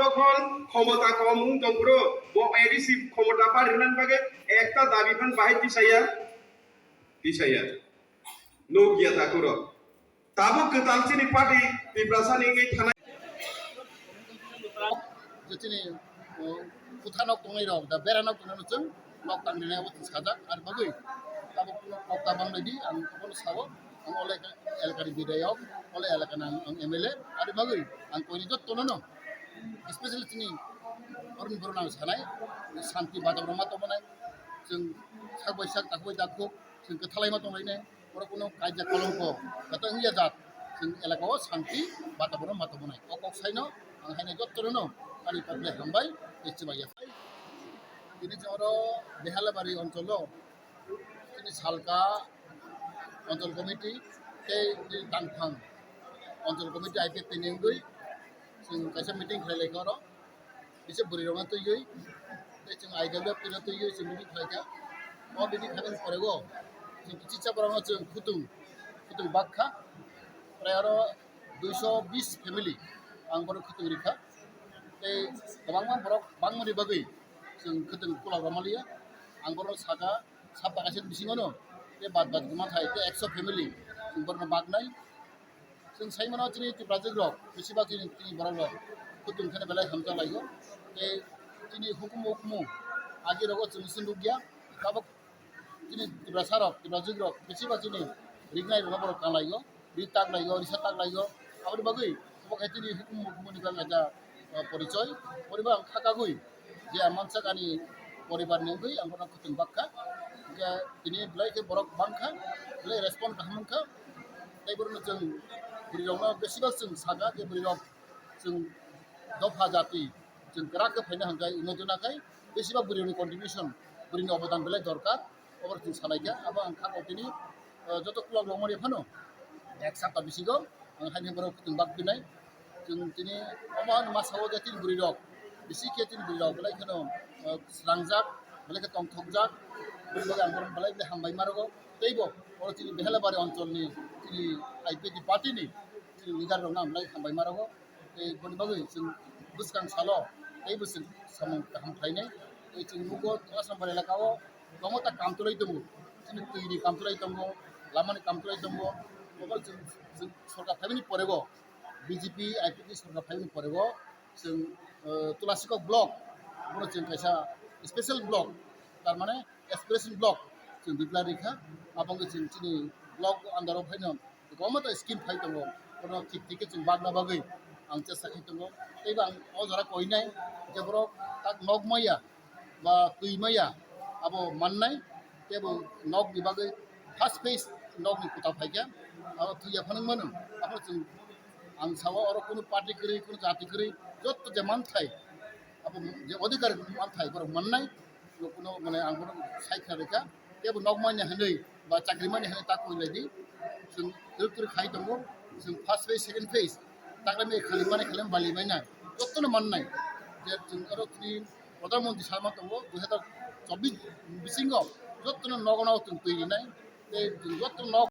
যখন ক্ষমতা কম তংগ্র ও এডিসি ক্ষমতা পারিনান বাগে একটা দাবি ফান বাহির দিশাইয়া নো গিয়া তাকুর তাবো কেতালচিনি পার্টি তিব্রাসানি এই থানা যেতিনি kutanok tungai rok da beranok tunai nucung nok tang dina wo sajak ar bagui tabo nok tabang lagi ang kon sawo ang oleh elkari bidayok oleh elkan ang MLA ar bagui ang koi jot tonono especially tini orun borona sanai santi badam rama to manai जों sak baisak takoi dakko जों kethalai ma tongai ne oro kono kaija kolongko kata ngia jat जों elakao santi bataborom ma to manai okok saino ang haine jot tonono kali pable hambai ইচ্ছাবাইয়া তিনি জড়ো বেহালাবাড়ি অঞ্চল তিনি সালকা অঞ্চল committee সেই দাংফাং অঞ্চল committee IP তিনিঙ্গই जों kaisa meeting khlailai koro bise buri roma tuiyoi जों आइडाब्लिउ पिना तुइयो जों meeting khlaika o meeting khaben porego जों kichicha borano जों kutung bakha prayaro 220 family ang boro kutung rikha এই গোবাংমা বরক বাংমনি বাগৈ जों खोदों कुलाव रमालिया आं बर सागा साबतागासिन बिसिङावनो बे बाद गुमाथाय बे 100 फेमिलि जों बरनो बागनाय जों साइमनाव दिनै तिब्राजों रक बेसेबा दिनै बरल खोदों खाने बेलाय हामजा लायो बे दिनै हुकुमु आगे रग जों सिन्दु गया गाबक दिनै तिब्राजों रक बेसेबा दिनै रिगनाय रग बर कालायो रिताक लायो रिसा ताक लायो आबाद बागै बखाय दिनै हुकुमुनि गांगा পরিচয় পরিবার থাকাগই যে মানসা গানি পরিবার নেগই আমরা খুতুন বাক্কা যে তিনি ব্লাইকে বরক বাংখা ব্লাই রেসপন্ড খামখা তাইবরनो जों बुरिरावनो बेसेबा जों सागा जे बुरिराव जों दफा जाति जों ग्राखौ फायनो हांगाय उन्नतनाखाय बेसेबा बुरिनि कन्ट्रिबिउसन बुरिनि अबदान बेलाय दरकार अबर जों सालायगा आबा आं खागतिनि যত কুলাव रमरि फानो एक सप्ताह बिसिगो आं हानि बरक खुतुन बाक बिनाय जों दिनै अमान मासाव जातिन बुरिरक बिसि केतिन बुरिरक बेलाय खनो स्रांजाक बेलाय तंथकजाक बुरिरक आं बरन बेलाय हामबाय मारगो तैबो अर दिनै बेहालाबारि अञ्चलनि दिनै आइपिडि पार्टिनि दिनै लिडार रंना बेलाय हामबाय मारगो ए बनि बागै जों बुसकां सालो तैबो जों सामं हामथायनाय ए जों मुगो आसामबारि एलाकाव गमता कामतुलै दङ दिनै दैनि कामतुलै दङ लामानि कामतुलै दङ अबर जों सरकार थाबिनि परेगो BJP IPP सरकार फाइनि परेगो जों तुलासिकक ब्लक बरो जों कायसा स्पेशल ब्लक तारमाने एस्पिरेशन ब्लक जों दिप्ला रेखा आबंग जों दिनै ब्लक आन्दाराव फाइनो गमता स्किम फाइ दङ बरो थिक जों बागना बागै आं चेष्टा खाइ दङ तैबा आं अ जरा कइनाय जे बरो ताक नगमाया बा तुइमाया आबो माननाय तेबो नग बिबागै फार्स्ट फेज नगनि कुता फाइगा आबो तुइया फानों मानो आबो जों आं सावा और कोनो पार्टी करै कोनो जाति करै जत जे मानथाय अब जे अधिकार मानथाय बर माननाय कोनो माने आं बर साइखा रेखा तेबो नगमानि हानै बा चाकरिमानि हानै ताक कइलायदि जों दोर खाइ दङ जों फार्स्ट फेज सेकेन्ड फेज ताकलाय खालिम बालिमायना जतनो माननाय जे जों आरो दिनै प्रधानमन्त्री सामा दङ 2024 बिसिङाव जतनो नगनाव जों तैरिनाय बे जतनो